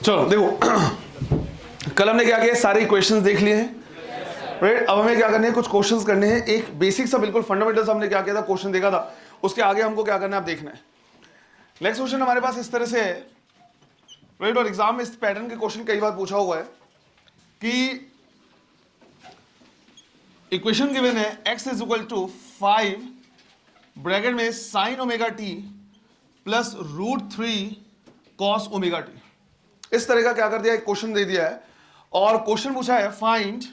चलो देखो कल हमने क्या किया, सारे इक्वेशंस देख लिए हैं, राइट। अब हमें क्या करने हैं, कुछ क्वेश्चंस करने हैं। एक बेसिक सा बिल्कुल फंडामेंटल हमने क्या किया था, क्वेश्चन देखा था, उसके आगे हमको क्या करना है आप देखना है। नेक्स्ट क्वेश्चन हमारे पास इस तरह से है, राइट। और एग्जाम में इस पैटर्न के क्वेश्चन कई बार पूछा हुआ है कि इक्वेशन गिवन है x is equal to 5 bracket में sine omega T plus √3 cos omega T. इस तरह का क्या कर दिया, एक क्वेश्चन दे दिया है और क्वेश्चन पूछा है find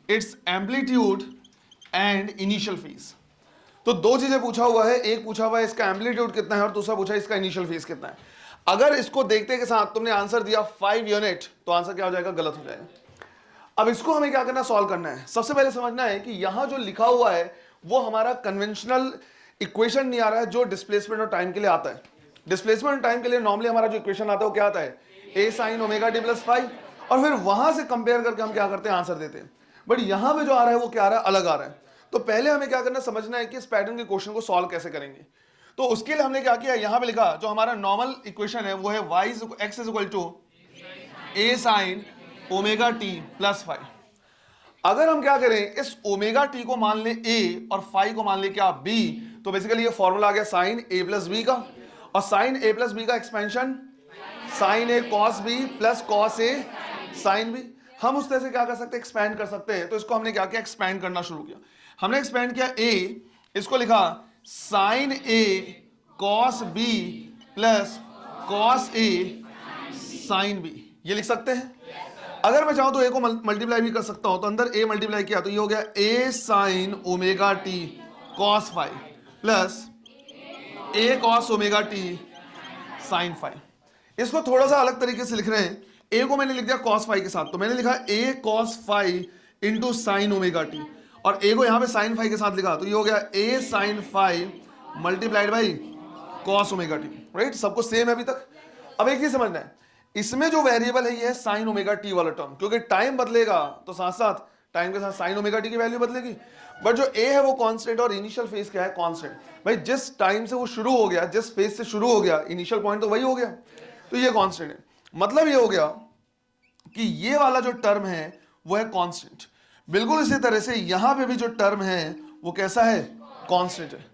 its amplitude and initial phase. तो दो चीजें पूछा हुआ है, एक पूछा हुआ है इसका एम्पलीट्यूड कितना है और दूसरा पूछा है इसका इनिशियल फेज कितना है। अगर इसको देखते के साथ तुमने आंसर दिया 5 यूनिट तो आंसर क्या हो जाएगा, गलत हो जाएगा। अब इसको हमें क्या करना, सॉल्व करना है। सबसे पहले समझना है कि यहां जो लिखा हुआ है वो हमारा कन्वेंशनल इक्वेशन नहीं आ रहा है जो डिस्प्लेसमेंट और टाइम के लिए आता है। डिस्प्लेसमेंट और टाइम के लिए नॉर्मली हमारा जो इक्वेशन आता है वो क्या आता है, a sin omega T plus 5, और फिर वहां से कंपेयर करके हम क्या करते हैं, आंसर देते हैं। बट यहां पे जो आ रहा है वो क्या आ रहा है, अलग आ रहा है। तो पहले हमें क्या करना, समझना है कि इस पैटर्न के क्वेश्चन को सॉल्व कैसे करेंगे। तो उसके लिए हमने क्या किया, यहां पे लिखा जो हमारा नॉर्मल इक्वेशन है वो है x is equal to a sin omega T plus 5। अगर हम क्या करें, इस ओमेगा टी को मान ले a और 5 को मान ले क्या b, तो बेसिकली ये फॉर्मूला आ गया साइन a प्लस बी का, और साइन a प्लस बी का expansion sine a cos b plus cos a sine b। हम उस तरह से क्या कर सकते हैं, एक्सपैंड कर सकते हैं। तो इसको हमने क्या किया, एक्सपैंड करना शुरू किया। हमने एक्सपैंड किया a, इसको लिखा sine a cos b plus cos a sine b, ये लिख सकते हैं। अगर मैं चाहूं तो a को मल्टीप्लाई भी कर सकता हूं, तो अंदर a मल्टीप्लाई किया तो ये हो गया a sine omega t cos 5 plus a cos omega t sine 5। इसको थोड़ा सा अलग तरीके से लिख रहे हैं, a को मैंने लिख दिया cos 5 के साथ, तो मैंने लिखा a cos 5 into sine omega T, और a को यहां पे साइन 5 के साथ लिखा तो ये हो गया a sine 5 multiplied by cos omega t, right. सबको सेम है अभी तक। अब एक चीज समझना है, इसमें जो वेरिएबल है ये है साइन ओमेगा टी वाला टर्म, क्योंकि टाइम बदलेगा तो साथ साथ टाइम के साथ साइन ओमेगा टी की वैल्यू बदलेगी। बट जो a है वो कांस्टेंट और इनिशियल फेज क्या है, कांस्टेंट। भाई जिस टाइम से वो शुरू हो गया, जिस फेज से शुरू हो गया, इनिशियल पॉइंट तो वही हो गया, तो ये कांस्टेंट है। मतलब ये हो गया कि ये वाला जो टर्म है वो है कांस्टेंट। बिल्कुल इसी तरह से यहां पे भी जो टर्म है वो कैसा है, कांस्टेंट है।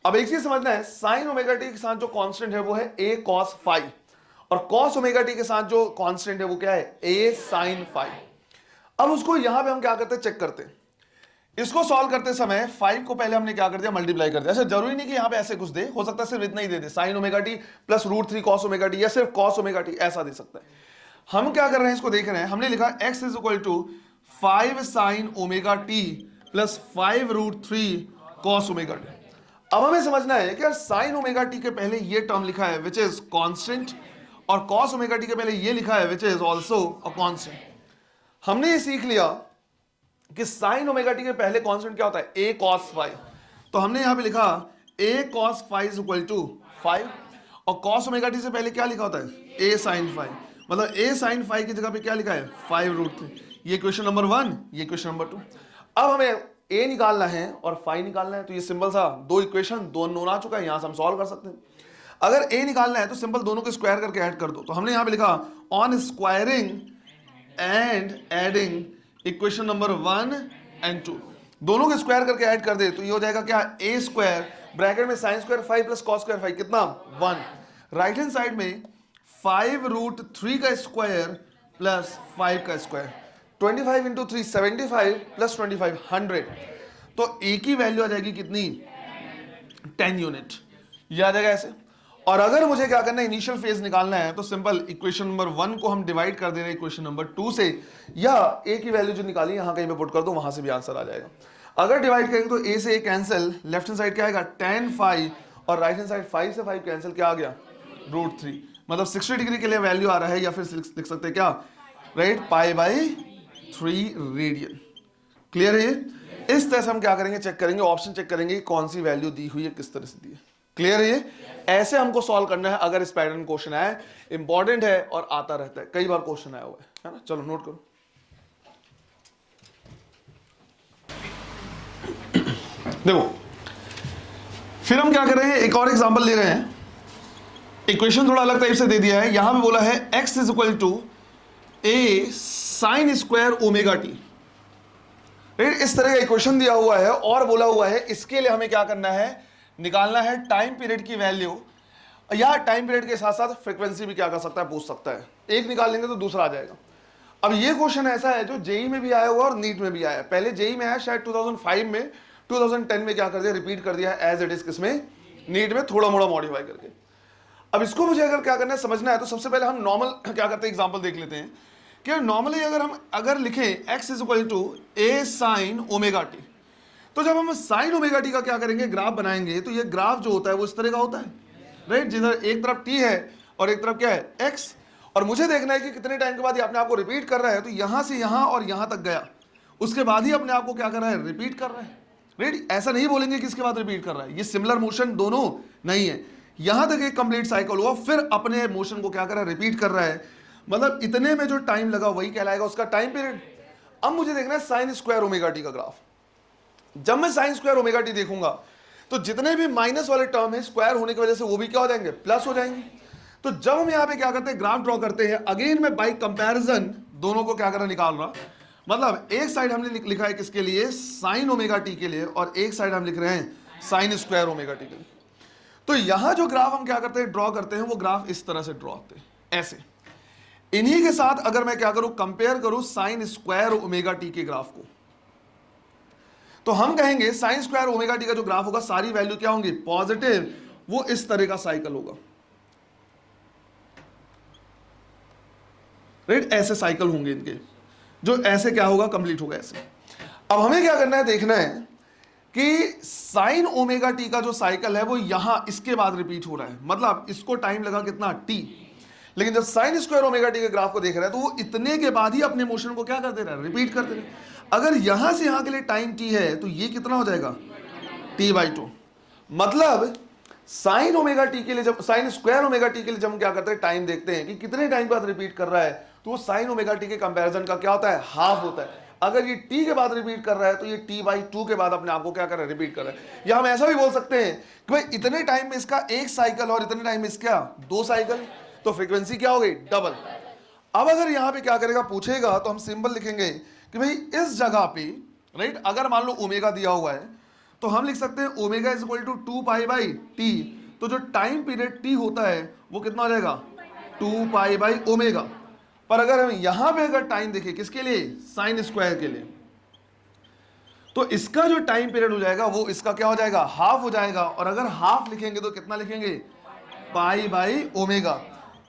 अब एक चीज समझना है, साइन ओमेगा टी के साथ जो कांस्टेंट है वो है a cos 5, और cos ओमेगा टी के साथ जो कांस्टेंट है वो क्या है, a sin 5। अब उसको यहां पे हम क्या करते हैं, चेक करते हैं। इसको सॉल्व करते समय 5 को पहले हमने क्या कर दिया, मल्टीप्लाई कर दिया। अच्छा जरूरी नहीं कि यहां पे ऐसे कुछ दे, हो सकता है सिर्फ इतना ही दे दे, sine omega T plus √3 cos omega T, या सिर्फ cos ओमेगा टी, ऐसा दे सकता है। हम क्या कर रहे हैं, इसको देख रहे हैं। हमने लिखा x is equal to 5 sine omega T plus 5 √3 cos omega t. अब हमें समझना है कि साइन ओमेगा टी के पहले ये टर्म लिखा है विच इज कांस्टेंट, और cos ओमेगा टी के पहले ये लिखा है which is also a constant. हमने ये सीख लिया कि साइन ओमेगा टी के पहले कांस्टेंट क्या होता है, a cos 5। तो हमने यहां पे लिखा a cos 5 is equal to 5, और cos ओमेगा टी से पहले क्या लिखा होता है, a sin 5। मतलब a sin 5 की जगह पे क्या लिखा है, 5√3। ये क्वेश्चन नंबर 1, ये क्वेश्चन नंबर 2। अब हमें a निकालना है और 5 निकालना है, तो ये सिंपल सा दो इक्वेशन, दो नोन आ चुका है, यहां से हम सॉल्व कर सकते हैं। अगर a निकालना है तो सिंपल दोनों को स्क्वायर करके ऐड कर दो। तो हमने यहां पे लिखा on squaring and adding equation number 1 and 2, दोनों को स्क्वायर करके ऐड कर दे तो ये हो जाएगा क्या, a स्क्वायर ब्रैकेट में sine square 5 plus cos square 5 कितना 1, राइट हैंड साइड में 5√3 का स्क्वायर प्लस 5 का स्क्वायर, 25 इंटू 3 75 प्लस 25 100। तो a की वैल्यू आ जाएगी कितनी, 10 यूनिट, ये आ जाएगा ऐसे। और अगर मुझे क्या करना है, इनिशियल फेज निकालना है, तो सिंपल इक्वेशन नंबर 1 को हम डिवाइड कर दे रहे हैं इक्वेशन नंबर 2 से, या a की वैल्यू जो निकाली यहां कहीं पे पुट कर दो, वहां से भी आंसर आ जाएगा। अगर डिवाइड करेंगे तो a से a cancel, left hand side क्या आएगा tan 5, और राइट हैंड साइड 5 से 5 कैंसिल, क्या आ गया √3। मतलब 60 डिग्री के लिए वैल्यू आ रहा है, या फिर लिख सकते हैं क्या, राइट, π/3 रेडियन। क्लियर है ये। इस तरह से हम क्या करेंगे, चेक करेंगे, ऑप्शन चेक करेंगे कौन सी वैल्यू दी हुई है, किस तरह से दी है। क्लियर है ये। ऐसे हमको सॉल्व करना है अगर इस पैटर्न क्वेश्चन आए, इंपॉर्टेंट है और आता रहता है, कई बार क्वेश्चन आया हुआ है ना। चलो नोट करो। देखो फिर हम क्या कर रहे हैं, एक और एग्जांपल ले रहे हैं। इक्वेशन थोड़ा अलग टाइप से दे दिया है, यहां पे बोला है x is equal to a sine square omega T. इस तरह का इक्वेशन दिया हुआ है और बोला हुआ है इसके लिए हमें क्या करना है, निकालना है टाइम पीरियड की वैल्यू, या टाइम पीरियड के साथ साथ फ्रीक्वेंसी भी क्या कर सकता है, पूछ सकता है। एक निकाल लेंगे तो दूसरा आ जाएगा। अब ये क्वेश्चन ऐसा है जो जेई में भी आया हुआ और नीट में भी आया है। पहले जेई में आया शायद 2005 में, 2010 में क्या कर दिया, रिपीट कर दिया एज इट इज, किसमें, नीट में, थोड़ा मोड़ा मॉडिफाई करके। अब इसको मुझे अगर क्या करना है, समझना है, तो सबसे पहले हम नॉर्मल क्या करते हैं, एग्जांपल देख लेते हैं कि नॉर्मली अगर लिखें x is equal to a sine omega t, तो जब हम साइन ओमेगा टी का क्या करेंगे, ग्राफ बनाएंगे, तो ये ग्राफ जो होता है वो इस तरह का होता है, राइट, जिधर एक तरफ t है और एक तरफ क्या है, x, और मुझे देखना है कि कितने टाइम के बाद ये अपने आप को रिपीट कर रहा है। तो यहां से यहां और यहां तक गया, उसके बाद ही अपने आप को क्या कर रहा है, रिपीट कर रहा है, राइट। ऐसा नहीं बोलेंगे कि इसके बाद रिपीट कर रहा है, ये सिमिलर मोशन दोनों नहीं है। यहां तक एक कंप्लीट साइकिल हुआ, फिर अपने मोशन को क्या कर रहा है, रिपीट कर रहा है, मतलब इतने में जो टाइम लगा वही कहलाएगा उसका टाइम पीरियड। अब मुझे देखना है साइन स्क्वायर ओमेगा टी का ग्राफ। जब मैं साइन स्क्वायर ओमेगा टी देखूंगा तो जितने भी माइनस वाले टर्म है स्क्वायर होने की वजह से वो भी क्या हो जाएंगे, प्लस हो जाएंगे। तो जब हम यहां पे क्या करते हैं, ग्राफ ड्रॉ करते हैं, अगेन मैं बाई कंपैरिजन दोनों को क्या कर रहा, निकाल रहा, मतलब एक साइड हमने लिखा है किसके लिए, साइन ओमेगा टी के लिए, और एक साइड हम लिख रहे हैं साइन स्क्वायर ओमेगा टी के लिए। तो यहां जो ग्राफ हम क्या करते हैं, ड्रॉ करते हैं, वो ग्राफ इस तरह से ड्रॉ होते हैं, ऐसे। इन्हीं के साथ अगर मैं क्या करूं, कंपेयर करूं साइन स्क्वायर ओमेगा टी के ग्राफ को, तो हम कहेंगे साइन स्क्वायर ओमेगा टी का जो ग्राफ होगा, सारी वैल्यू क्या होंगी, पॉजिटिव, वो इस तरह का साइकिल होगा, राइट, ऐसे साइकिल होंगे इनके, जो ऐसे क्या होगा, कंप्लीट होगा ऐसे। अब हमें क्या करना है, देखना है कि साइन ओमेगा टी का जो साइकिल है वो यहां इसके बाद रिपीट हो रहा है, मतलब इसको टाइम लगा कितना, टी, लेकिन जब साइन स्क्वायर ओमेगा टी के ग्राफ को देख रहा है तो वो इतने के बाद ही अपने मोशन को क्या कर दे रहा है, रिपीट कर दे रहा है। अगर यहां से यहां के लिए टाइम टी है तो ये कितना हो जाएगा, t/2। मतलब साइन ओमेगा टी के लिए, जब साइन स्क्वायर ओमेगा टी के लिए जब हम क्या करते हैं, टाइम देखते हैं कि कितने टाइम बाद रिपीट कर रहा है, तो वो साइन ओमेगा टी के कंपैरिजन का क्या होता है, हाफ होता है। अगर ये t के बाद रिपीट कर रहा है तो ये t/2 के बाद अपने आप को क्या कर रहा है, रिपीट कर रहा है। या हम ऐसा भी बोल सकते हैं कि भाई इतने टाइम में इसका एक साइकिल और इतने टाइम में इसका दो साइकिल, तो फ्रीक्वेंसी क्या हो गई, डबल। अब अगर यहां पे क्या करेगा, पूछेगा, तो हम सिंबल लिखेंगे कि भाई इस जगह पे, राइट, अगर मान लो ओमेगा दिया हुआ है तो हम लिख सकते हैं omega is equal to 2π/t, तो जो टाइम पीरियड t होता है वो कितना हो जाएगा, 2π/ओमेगा। पर अगर हम यहां पे अगर टाइम देखें किसके लिए, साइन स्क्वायर के लिए, तो इसका जो टाइम पीरियड हो जाएगा वो इसका क्या हो जाएगा, हाफ हो जाएगा। और अगर हाफ लिखेंगे तो कितना लिखेंगे, π/ओमेगा।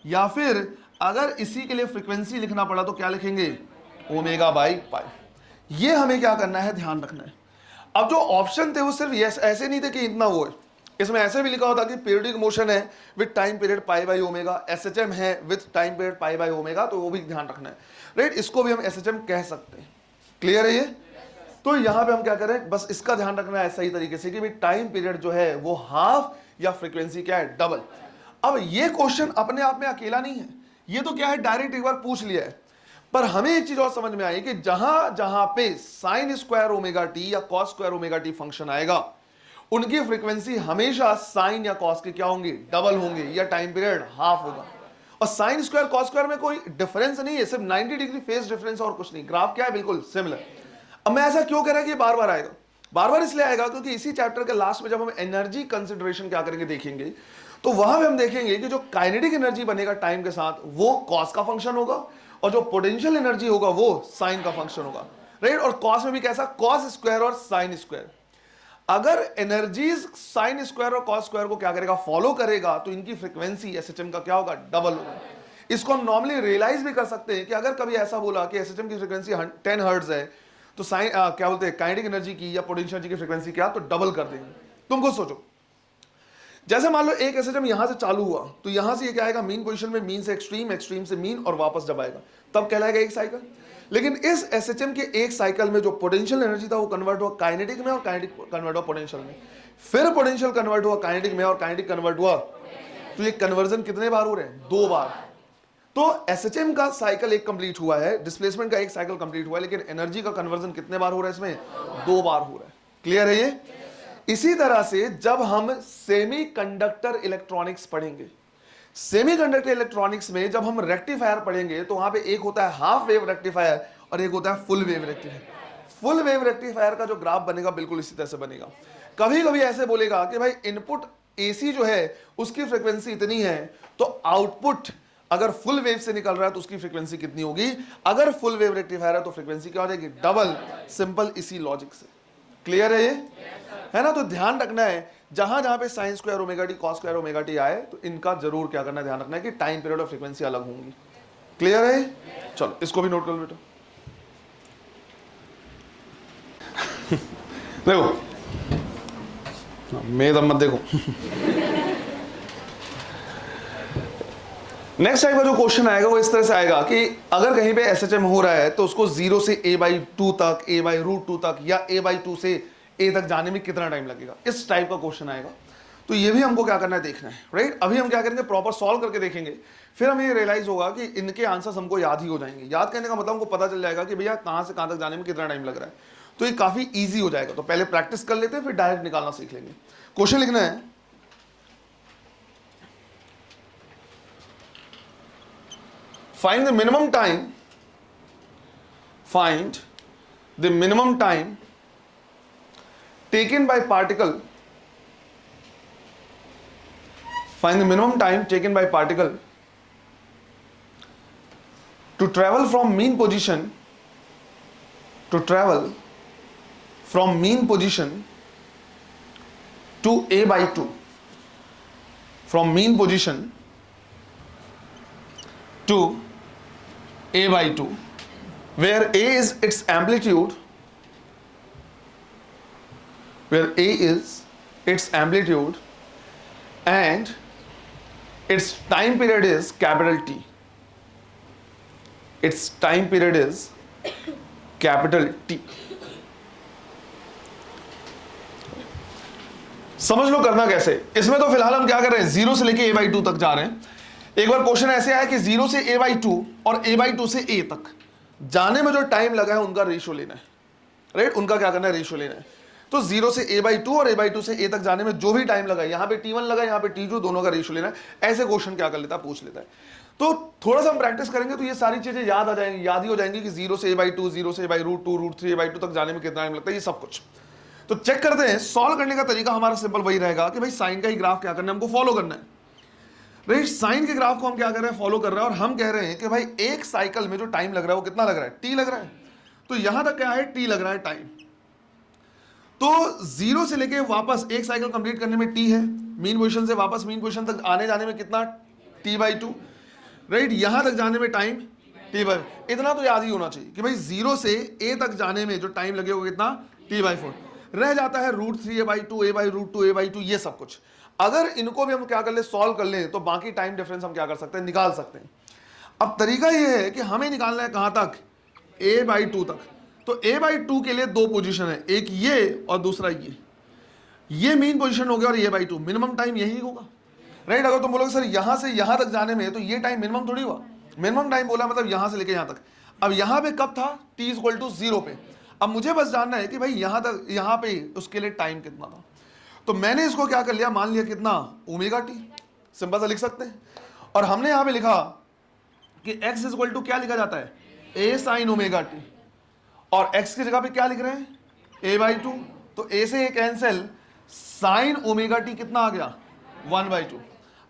या फिर अगर इसी के लिए फ्रीक्वेंसी लिखना पड़ा तो क्या लिखेंगे, ω/π। ये हमें क्या करना है, ध्यान रखना है। अब जो ऑप्शन थे वो सिर्फ ऐसे नहीं थे कि इतना वो है, इसमें ऐसे भी लिखा होता कि पीरियडिक मोशन है विद टाइम पीरियड π/ओमेगा, SHM है विद टाइम पीरियड π/ओमेगा, तो वो भी ध्यान रखना है, राइट। इसको भी हम SHM कह सकते हैं, क्लियर है ये। तो यहां पे हम क्या करें, बस इसका ध्यान रखना है सही तरीके से कि भाई टाइम पीरियड जो है वो हाफ या फ्रीक्वेंसी क्या है, डबल। अब ये क्वेश्चन अपने आप में अकेला नहीं है, ये तो क्या है, डायरेक्ट एक बार पूछ लिया है। पर हमें एक चीज और समझ में आई कि जहां जहां पे साइन स्क्वायर ओमेगा टी या cos square omega T function आएगा, उनकी फ्रीक्वेंसी हमेशा साइन या कॉस के क्या होंगे, डबल होंगे, या टाइम पीरियड हाफ होगा। और साइन स्क्वायर कॉस स्क्वायर में कोई डिफरेंस नहीं है, सिर्फ 90 डिग्री फेज डिफरेंस और कुछ नहीं, ग्राफ क्या है, बिल्कुल सिमिलर। अब मैं ऐसा क्यों कह रहा कि बार बार आएगा, बार बार इसलिए आएगा क्योंकि इसी चैप्टर के लास्ट में जब हम एनर्जी कंसिडरेशन क्या करेंगे, देखेंगे, तो वहां पे हम देखेंगे कि जो काइनेटिक एनर्जी बनेगा टाइम के साथ वो कॉस का फंक्शन होगा, और जो पोटेंशियल एनर्जी होगा वो साइन का फंक्शन होगा, राइट। और कॉस में भी कैसा, कॉस स्क्वायर और साइन स्क्वायर। अगर एनर्जीज साइन स्क्वायर और कॉस स्क्वायर को क्या करेगा, फॉलो करेगा, तो इनकी फ्रीक्वेंसी SHM का क्या होगा, डबल होगा। इसको हम नॉर्मली रियलाइज भी कर सकते हैं कि अगर कभी ऐसा बोला कि SHM की फ्रीक्वेंसी 10 हर्ट्ज है, तो साइन क्या बोलते हैं, काइनेटिक एनर्जी की या पोटेंशियल एनर्जी की फ्रीक्वेंसी क्या, तो डबल कर देंगे। तुमको सोचो, जैसे मान लो एक SHM यहां से चालू हुआ, तो यहां से ये क्या आएगा, मीन पोजीशन में, मीन से एक्सट्रीम, एक्सट्रीम से मीन, और वापस जब आएगा तब कहलाएगा एक साइकिल। लेकिन इस SHM के एक साइकिल में जो पोटेंशियल एनर्जी था वो कन्वर्ट हुआ काइनेटिक में, और काइनेटिक कन्वर्ट हुआ पोटेंशियल में, फिर पोटेंशियल कन्वर्ट हुआ काइनेटिक में, और काइनेटिक कन्वर्ट हुआ, तो ये कन्वर्जन कितने बार हो रहे हैं, 2 बार। तो SHM का साइकिल एक कंप्लीट हुआ है, डिस्प्लेसमेंट का एक साइकिल कंप्लीट हुआ है, लेकिन एनर्जी का कन्वर्जन कितने बार हो रहा है, इसमें 2 बार हो रहा है। क्लियर है ये। इसी तरह से जब हम सेमीकंडक्टर इलेक्ट्रॉनिक्स पढ़ेंगे, सेमीकंडक्टर इलेक्ट्रॉनिक्स में जब हम रेक्टिफायर पढ़ेंगे तो वहां पे एक होता है हाफ वेव रेक्टिफायर और एक होता है full wave rectifier. Full wave rectifier का जो ग्राफ बनेगा बिल्कुल इसी तरह से बनेगा। कभी कभी ऐसे बोलेगा कि भाई इनपुट एसी जो है उसकी फ्रीक्वेंसी इतनी है, तो आउटपुट अगर फुल वेव से निकल रहा है तो उसकी फ्रीक्वेंसी कितनी होगी? अगर फुल वेव रेक्टिफायर है तो फ्रीक्वेंसी क्या हो जाएगी? डबल। सिंपल इसी लॉजिक से। क्लियर है ये? है ना? तो ध्यान रखना है जहां जहां पे sign square omega t cos square omega T आए तो इनका जरूर क्या करना है, ध्यान रखना है कि टाइम पीरियड और फ्रीक्वेंसी अलग होंगी। क्लियर है? चलो इसको भी नोट कर लो बेटा। देखो मेरे मत देखो। नेक्स्ट टाइप का जो क्वेश्चन आएगा वो इस तरह से आएगा कि अगर कहीं पे एसएचएम हो रहा है तो उसको 0 से a/2 तक, a/√2 तक या a/2 से a तक जाने में कितना टाइम लगेगा, इस टाइप का क्वेश्चन आएगा। तो ये भी हमको क्या करना है, देखना है। राइट? अभी हम क्या करेंगे, प्रॉपर सॉल्व करके देखेंगे, फिर हमें रियलाइज होगा कि इनके आंसर्स हमको याद ही हो जाएंगे। याद करने का मतलब हमको पता चल जाएगा कि भैया कहां से कहां तक जाने में कितना टाइम लग रहा है। तो ये काफी ईजी हो जाएगा। तो पहले प्रैक्टिस कर लेते हैं, फिर डायरेक्ट निकालना सीख लेंगे। क्वेश्चन लिखना है, find the minimum time taken by particle to travel from mean position to a/2, from mean position to a/2, where a is its amplitude, and its time period is capital T. समझ लो करना कैसे। इसमें तो फिलहाल हम क्या कर रहे हैं, 0 से लेके a/2 तक जा रहे हैं। एक बार क्वेश्चन ऐसे आया कि 0 से a/2 और a/2 से a तक जाने में जो टाइम लगा है उनका रेशियो लेना है। राइट? उनका क्या करना है, रेशियो लेना है। तो 0 से a/2 और a/2 से a तक जाने में जो भी टाइम लगा है, यहां पे t1 लगा, यहां पे t2, दोनों का रेशियो लेना है। ऐसे क्वेश्चन क्या कर लेता है, पूछ लेता है। तो थोड़ा सा हम प्रैक्टिस करेंगे तो ये सारी चीजें याद आ जाएंगी, याद ही हो जाएंगी कि 0 से a/2, 0 से a/√2, √3, a/2 तक जाने में कितना टाइम लगता है, ये सब कुछ। तो चेक करते हैं। सॉल्व करने का तरीका हमारा सिंपल वही रहेगा कि भाई साइन का ही ग्राफ क्या करना है, हमको फॉलो करना है। राइट? साइन के ग्राफ को हम क्या कर रहे हैं, फॉलो कर रहे हैं। और हम कह रहे हैं कि भाई एक साइकिल में जो टाइम लग रहा है वो कितना लग रहा है, टी लग रहा है। तो यहां तक क्या है, टी लग रहा है टाइम। तो 0 से लेके वापस एक साइकिल कंप्लीट करने में टी है, मीन पोजीशन से वापस मीन पोजीशन तक आने जाने में कितना, t/2। राइट? यहां तक जाने में टाइम t/4। इतना तो याद ही होना चाहिए कि भाई 0 से a तक जाने में जो टाइम लगेगा कितना, t/4। रह जाता है √3 a/2, a/√2, a/2, ये सब कुछ। अगर इनको भी हम क्या कर ले, सॉल्व कर लें, तो बाकी टाइम डिफरेंस हम क्या कर सकते हैं, निकाल सकते हैं। अब तरीका ये है कि हमें निकालना है कहां तक, a/2 तक। तो a/2 के लिए दो पोजीशन है, एक ये और दूसरा ये मीन पोजीशन हो गया और a/2 मिनिमम टाइम यही होगा। राइट? अगर तुम बोलोगे सर यहां से यहां तक जाने में, तो ये टाइम मिनिमम थोड़ी हुआ। मिनिमम टाइम बोला मतलब यहां से लेके यहां तक। अब यहां पे कब था, t = 0 पे। अब मुझे बस जानना है कि भाई यहां तक, यहां पे उसके लिए टाइम कितना था। तो मैंने इसको क्या कर लिया, मान लिया कितना, ω/t। सिंपल सा लिख सकते हैं। और हमने यहां पे लिखा कि x = क्या लिखा जाता है, a sin ω/t। और x की जगह पे क्या लिख रहे हैं, a/2। तो a से a कैंसिल, sin ω/t कितना आ गया, 1/2।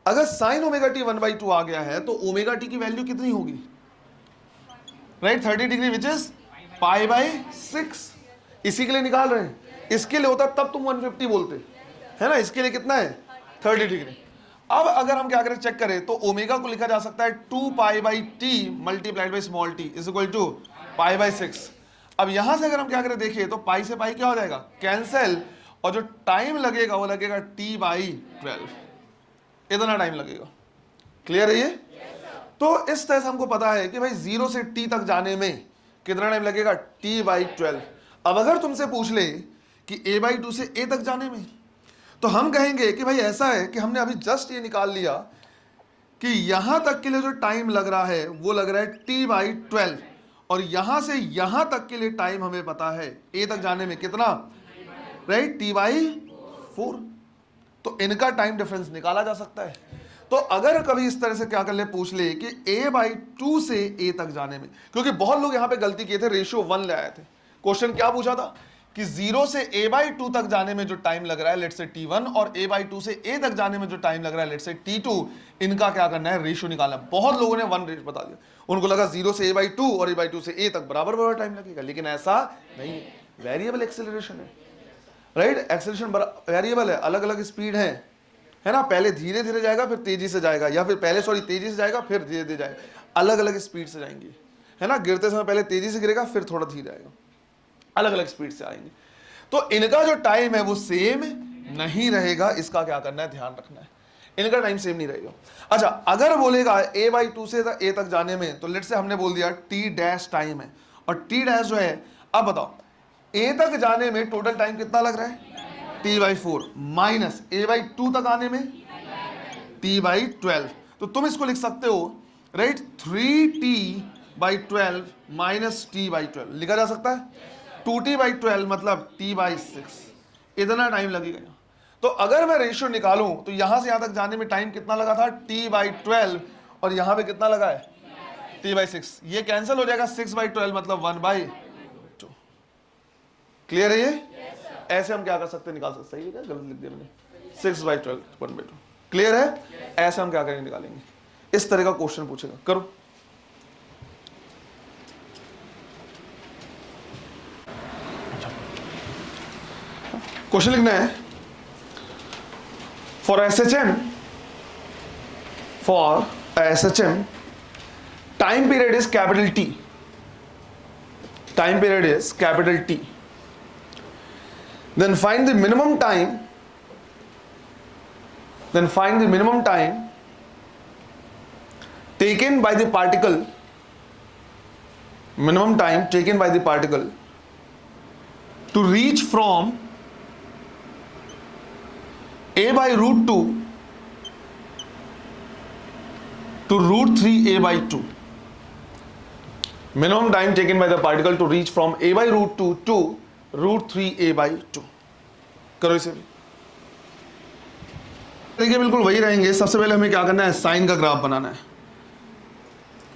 अगर sin ω/t 1/2 आ गया है तो ω/t की वैल्यू कितनी होगी, राइट, 30 डिग्री, विच इज π/6। इसी के लिए निकाल रहे हैं। इसके लिए होता तब तुम 150 बोलते, है ना। इसके लिए कितना है, 30 डिग्री। अब अगर हम क्या करें, चेक करें, तो ओमेगा को लिखा जा सकता है 2π/t multiplied by small t is equal to π/6। अब यहां से अगर हम क्या करें, देखिए तो पाई से पाई क्या हो जाएगा, कैंसिल, और जो टाइम लगेगा वो लगेगा t/12। इतना टाइम लगेगा। क्लियर है ये? तो इस तरह से हमको पता है कि भाई 0 से t तक जाने में कितना टाइम लगेगा, t/12। अब अगर तुमसे पूछ ले कि a/2 से a तक जाने में, तो हम कहेंगे कि भाई ऐसा है कि हमने अभी जस्ट ये निकाल लिया कि यहां तक के लिए जो टाइम लग रहा है वो लग रहा है t/12, और यहां से यहां तक के लिए टाइम हमें पता है a तक जाने में कितना, राइट, t/4। तो इनका टाइम डिफरेंस निकाला जा सकता है। तो अगर कभी इस तरह से क्या कर ले, पूछ ले कि a/2 से a तक जाने में, क्योंकि बहुत लोग यहां पे गलती किए थे, रेशियो 1 ले आए थे। क्वेश्चन क्या पूछा था कि 0 से a/2 तक जाने में जो टाइम लग रहा है लेट्स से t1, और a/2 से a तक जाने में जो टाइम लग रहा है लेट्स से t2, इनका क्या करना है, रेशियो निकालना है। बहुत लोगों ने 1 रेट बता दिया, उनको लगा 0 से a/2 और a/2 से a तक बराबर बराबर टाइम लगेगा, लेकिन ऐसा नहीं है। वेरिएबल एक्सेलरेशन है, राइट, एक्सेलरेशन वेरिएबल है, अलग अलग स्पीड है ना, पहले धीरे धीरे जाएगा फिर तेजी से जाएगा, या फिर पहले तेजी से जाएगा फिर धीरे धीरे जाएगा, अलग अलग स्पीड से जाएंगे, है ना। गिरते समय पहले तेजी से गिरेगा फिर थोड़ा धीरे आएगा, अलग अलग स्पीड से आएंगे। तो इनका जो टाइम है वो सेम नहीं रहेगा, इसका क्या करना है, ध्यान रखना है, इनका टाइम सेम नहीं रहेगा। अच्छा, अगर बोलेगा a/2 से a तक जाने में, तो लेट से हमने बोल दिया t' टाइम है, और t' जो है, अब बताओ a तक जाने में टोटल टाइम कितना लग रहा है, t/4 माइनस a/2 तक आने में t/12। तो तुम इसको लिख सकते हो, राइट, 3t/12 माइनस t/12 लिखा जा सकता है। 2t/12 मतलब t/6, इतना टाइम लगेगा। तो अगर मैं रेशियो निकालूं तो यहां से यहां तक जाने में टाइम कितना लगा था, t/12, और यहां पे कितना लगा है, t/6। ये कैंसिल हो जाएगा, 6/12 मतलब 1/2। क्लियर है ये? ऐसे हम क्या कर सकते हैं, निकाल सकते हैं। सही है क्या, गलत लिख दिया मैंने, 6/12 1/2। क्लियर है? ऐसे हम क्या करेंगे, निकालेंगे। इस तरह का क्वेश्चन पूछेगा, करो। क्वेश्चन लिखना है, for SHM time period is capital T, time period is capital T, then find the minimum time taken by the particle, minimum time taken by the particle to reach from a/√2 to √3a/2, minimum time taken by the particle to reach from a/√2 to √3a/2। करो इसे भी, देखिए बिल्कुल वही रहेंगे। सबसे पहले हमें क्या करना है, साइन का ग्राफ बनाना है।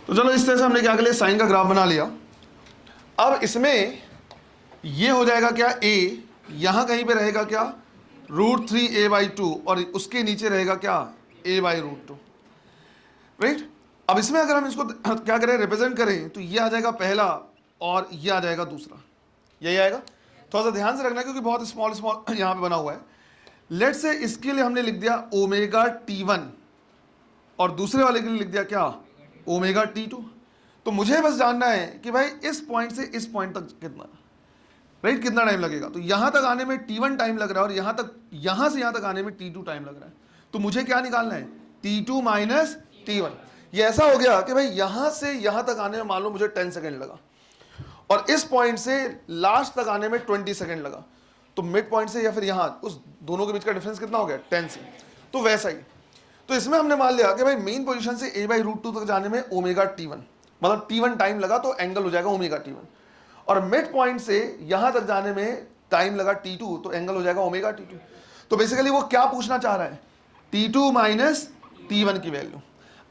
तो चलो इस तरह से हमने क्या कर लिया, साइन का ग्राफ बना लिया। अब इसमें ये हो जाएगा क्या, a यहां कहीं पे रहेगा क्या, √3a/2, और उसके नीचे रहेगा क्या, a/√2, राइट। अब इसमें अगर हम इसको क्या करें, रिप्रेजेंट करें, तो ये आ जाएगा पहला और ये आ जाएगा दूसरा, यही आएगा। थोड़ा सा ध्यान से रखना क्योंकि बहुत स्मॉल यहां पे बना हुआ है। लेट से इसके लिए हमने लिख दिया ω/T1, और दूसरे वाले के लिए लिख दिया क्या, ω/T2। तो मुझे बस जानना है कि भाई इस पॉइंट से इस पॉइंट तक कितना, राइट, कितना टाइम लगेगा। तो यहां तक आने में T1 टाइम लग रहा है, और यहां से यहां तक आने में T2 टाइम लग रहा है। तो मुझे क्या निकालना है, T2 माइनस T1। ये ऐसा हो गया कि भाई यहां से यहां तक आने में मान लो मुझे 10 सेकेंड लगा, और इस पॉइंट से लास्ट तक आने में 20 सेकेंड लगा। तो मिड पॉइंट से या फिर यहां, उस दोनों के बीच का डिफरेंस कितना हो गया, 10 से। तो वैसा ही, तो इसमें हमने मान लिया कि भाई मेन पोजीशन से a/√2 तक जाने में ω/T1, मतलब T1 टाइम लगा, तो एंगल हो जाएगा ω/T1। और मिड पॉइंट से यहां तक जाने में टाइम लगा T2, तो एंगल हो जाएगा ω/T2। तो बेसिकली वो क्या पूछना चाह रहा है, T2 माइनस T1 की वैल्यू।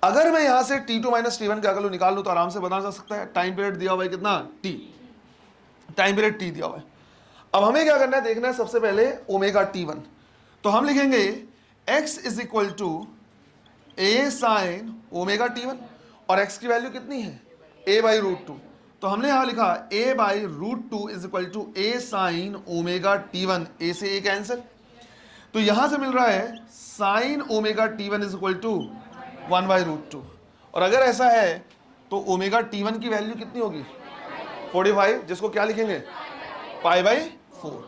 अगर मैं यहां से T2 माइनस T1 की वैल्यू निकाल लूं तो आराम से बता जा सकता है। टाइम पीरियड दिया हुआ है कितना, T, टाइम पीरियड T दिया हुआ है। अब हमें क्या करना है, देखना है सबसे पहले ω/T1। तो हम लिखेंगे x is equal to a sine ω/T1, और x की वैल्यू कितनी है, a/√2। तो हमने यहां लिखा a/√2 is equal to a sine ω/T1, a से a कैंसिल, तो यहां से मिल रहा है sign ω/T1 is equal to 1/√2। और अगर ऐसा है तो ω/T1 की वैल्यू कितनी होगी, 45, जिसको क्या लिखेंगे, π/4।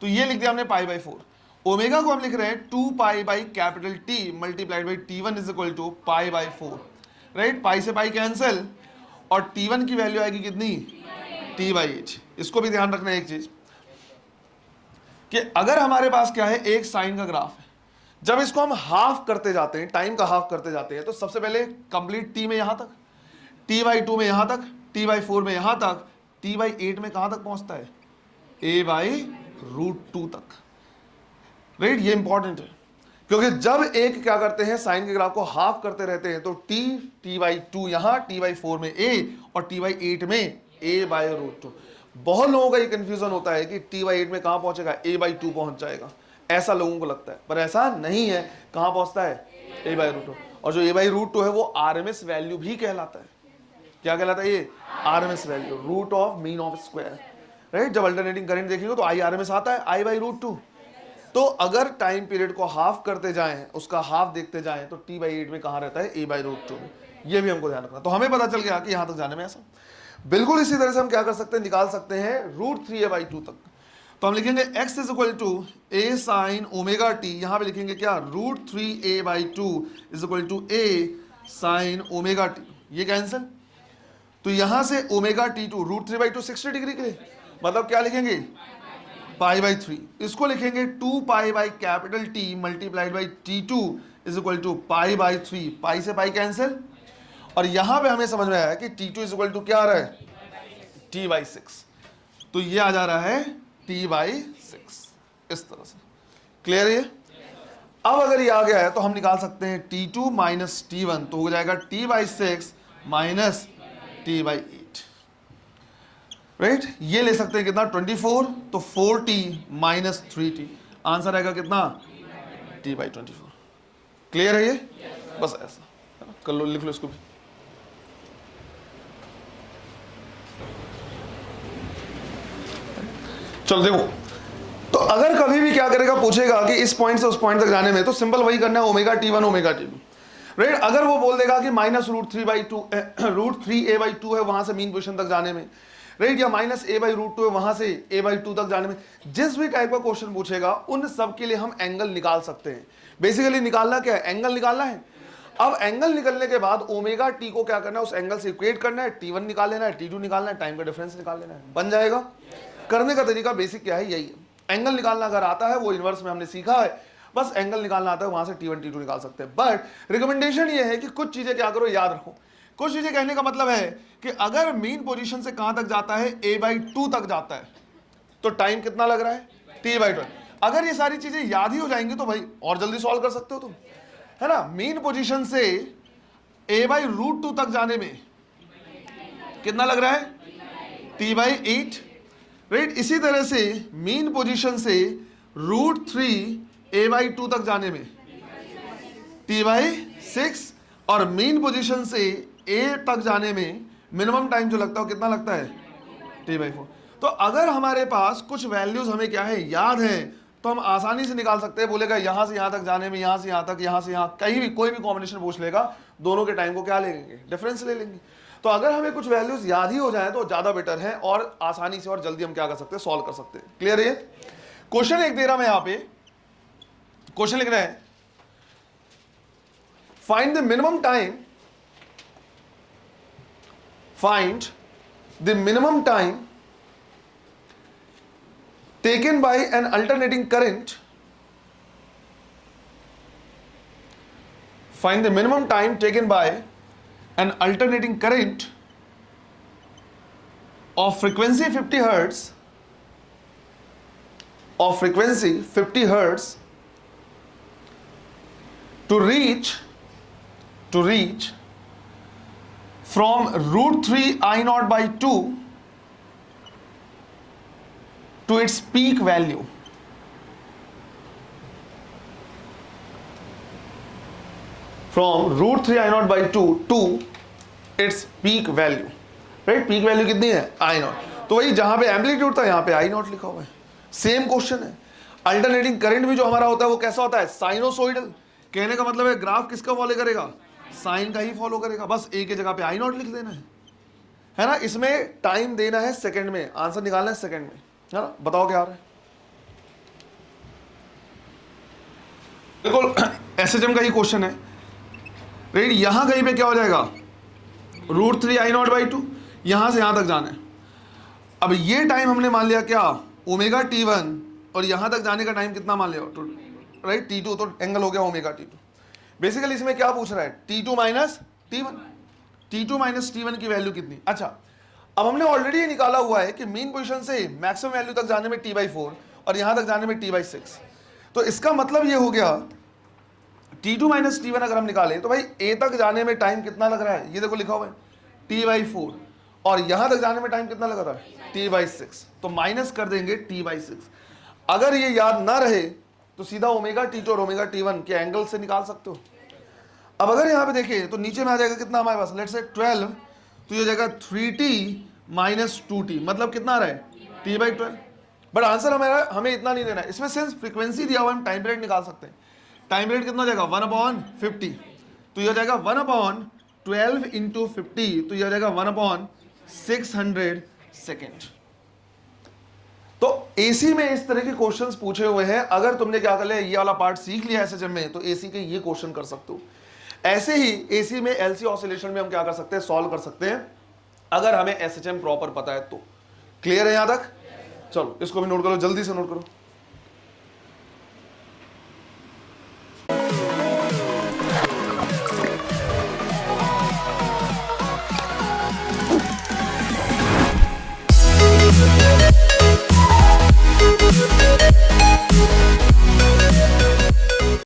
तो ये लिख दिया हमने π/4। ओमेगा को हम लिख रहे हैं 2π/T multiplied by T1 is equal to π/4, right. Pi से पाई कैंसिल, और T1 की वैल्यू आएगी कितनी, T/8। इसको भी ध्यान रखना है एक चीज कि अगर हमारे पास क्या है, एक साइन का ग्राफ है, जब इसको हम हाफ करते जाते हैं, टाइम का हाफ करते जाते हैं, तो सबसे पहले कंप्लीट T में यहां तक, T/2 में यहां तक, T/4 में यहां तक, T/8 में कहां तक पहुंचता है, a/√2 तक, राइट। ये इंपॉर्टेंट है क्योंकि जब एक क्या करते हैं साइन के ग्राफ को हाफ करते रहते हैं तो t/2 यहां t/4 में a और t/8 में a/√2। बहुत लोगों का ये कंफ्यूजन होता है कि t/8 में कहां पहुंचेगा, a/2 पहुंच जाएगा, ऐसा लोगों को लगता है, पर ऐसा नहीं है। कहां पहुंचता है, a/√2। और जो a/√2 है वो आरएमएस वैल्यू भी कहलाता है। क्या कहलाता है ये, RMS value, root of mean of square, right. जब अल्टरनेटिंग करंट देखेंगे तो I/RMS आता है, I/√2। तो अगर टाइम पीरियड को हाफ करते जाएं, उसका हाफ देखते जाएं, तो t/8 में कहां रहता है, a/√2 में। ये भी हमको ध्यान रखना। तो हमें पता चल गया कि यहां तक जाने में ऐसा। बिल्कुल इसी तरह से हम क्या कर सकते हैं, निकाल सकते हैं √3a/2 तक। तो हम लिखेंगे x = a sin ω t, यहां पे लिखेंगे क्या, √3a/2 = a sin ω t। ये कैंसिल, तो यहां से ω/t2 √3/2 60 डिग्री के लिए, मतलब क्या लिखेंगे, π/3। इसको लिखेंगे 2π/T मल्टीप्लाइड बाई T2 = π/3। पाई से पाई कैंसिल, और यहां पे हमें समझ में आया कि T2 = क्या आ रहा है, T/6। तो ये आ जा रहा है T/6, इस तरह से। क्लियर है। अब अगर ये आ गया है तो हम निकाल सकते हैं T2 माइनस T1, तो हो जाएगा T/6 माइनस T/8, राइट। ये ले सकते हैं कितना, 24, तो 4T माइनस 3T, आंसर आएगा कितना, T/24। क्लियर है ये, बस ऐसा है ना? कर लो, लिख लो इसको भी। चलो देखो, तो अगर कभी भी क्या करेगा, पूछेगा कि इस पॉइंट से उस पॉइंट तक जाने में, तो सिंपल वही करना है, ω/T1 ω/T2, राइट। अगर वो बोल देगा कि -√3a/2 है वहां से मीन पोजीशन तक जाने में, राइट, या -a/√2 है वहां से a/2 तक जाने में, जिस भी टाइप का क्वेश्चन पूछेगा उन सब के लिए हम एंगल निकाल सकते हैं। बेसिकली निकालना क्या है, एंगल निकालना है। अब एंगल निकलने के बाद ω/T को क्या करना है, उस एंगल से इक्वेट करना है, T1 निकाल लेना है, T2 निकालना है, टाइम का डिफरेंस निकाल लेना है, बन जाएगा। करने का तरीका बेसिक क्या है, यही है। एंगल निकालना अगर आता है, वो इनवर्स में हमने सीखा है, बस एंगल निकालना आता है, वहां से T1 T2 निकाल सकते हैं। बट रिकमेंडेशन ये है कि कुछ चीजें क्या करो, याद रखो। कुछ चीजें कहने का मतलब है कि अगर मीन पोजीशन से कहां तक जाता है, a/2 तक जाता है, तो टाइम कितना लग रहा है, T/2। अगर ये सारी चीजें याद ही हो जाएंगी तो भाई और जल्दी सॉल्व कर सकते हो तुम, है ना। मीन पोजीशन से a/√2 तक जाने में कितना लग रहा है, T/8, राइट। इसी तरह से मीन पोजीशन से √3a/2 तक जाने में T/6, और मीन पोजीशन से a तक जाने में मिनिमम टाइम जो लगता है कितना लगता है, T/4। तो अगर हमारे पास कुछ वैल्यूज हमें क्या है, याद है, तो हम आसानी से निकाल सकते हैं। बोलेगा यहां से यहां तक जाने में, यहां से यहां तक, यहां से यहां, कहीं भी कोई भी कॉम्बिनेशन पूछ लेगा, दोनों के टाइम को क्या ले लेंगे, डिफरेंस ले लेंगे। तो अगर हमें कुछ वैल्यूज याद ही हो जाए तो ज्यादा बेटर है, और आसानी से और जल्दी हम क्या कर सकते हैं, सॉल्व कर सकते हैं। क्लियर है। क्वेश्चन एक दे रहा मैं यहां पे, क्वेश्चन लिख रहे हैं, find the minimum time, find the minimum time taken by an alternating current, find the minimum time taken by an alternating current of frequency 50 hertz, of frequency 50 hertz to reach from √3 I0/2 to its peak value, from √3 I0/2 to its peak value, right। Peak value कितनी है, I0। तो वही जहां पे amplitude था यहां पे I0 लिखा हुआ है। सेम क्वेश्चन है। अल्टरनेटिंग करंट भी जो हमारा होता है वो कैसा होता है, साइनोसोइडल। कहने का मतलब है ग्राफ किसका फॉलो करेगा, साइन का ही फॉलो करेगा, बस एक ही जगह पे I0 लिख देना है ना। इसमें टाइम देना है सेकंड में, आंसर निकालना है सेकंड में, है ना। बताओ क्या आ रहा है, बिल्कुल SHM का ही क्वेश्चन है, राइट। यहां कहीं पे क्या हो जाएगा, √3 I0/2, यहां से यहां तक जाना है। अब ये टाइम हमने मान लिया क्या, ω/T1, और यहां तक जाने का टाइम कितना मान लिया, राइट, T2, तो एंगल हो गया ω/T2। बेसिकली इसमें क्या पूछ रहा है, T2 माइनस T1 की वैल्यू कितनी। अच्छा, अब हमने ऑलरेडी ये निकाला हुआ है कि मीन पोजीशन से मैक्सिमम वैल्यू तक जाने में T/4 और यहां तक जाने में T/6। तो इसका मतलब ये हो गया T2 माइनस T1 अगर हम निकालें तो भाई A तक जाने में टाइम कितना लग रहा है, ये देखो लिखा हुआ है T/4, और यहां तक जाने में टाइम कितना लग रहा है T/6, तो माइनस कर देंगे T/6। अगर ये याद ना रहे तो सीधा ओमेगा T2 और ओमेगा T1 के एंगल से निकाल सकते हो। अब अगर यहां पे देखें तो नीचे में आ जाएगा कितना हमारे पास, लेट्स से 12, तो ये हो जाएगा 3T माइनस 2T, मतलब कितना आ रहा है T/12। बट आंसर हमारा हमें इतना नहीं देना है, इसमें सिंस फ्रीक्वेंसी दिया हुआ, हम टाइम पीरियड निकाल सकते हैं। टाइम पीरियड कितना हो जाएगा 1/50, तो ये हो जाएगा 1/12 इंटू 50, तो ये हो जाएगा 1/600 सेकेंड। तो एसी में इस तरह के क्वेश्चंस पूछे हुए हैं। अगर तुमने क्या कर लिया, ये वाला पार्ट सीख लिया एसएचएम में, तो एसी के ये क्वेश्चन कर सकते हो। ऐसे ही एसी में एलसी ऑसिलेशन में हम क्या कर सकते हैं, सॉल्व कर सकते हैं, अगर हमें एसएचएम प्रॉपर पता है तो। क्लियर है यहां तक? चलो इसको भी नोट करो, जल्दी से नोट करो।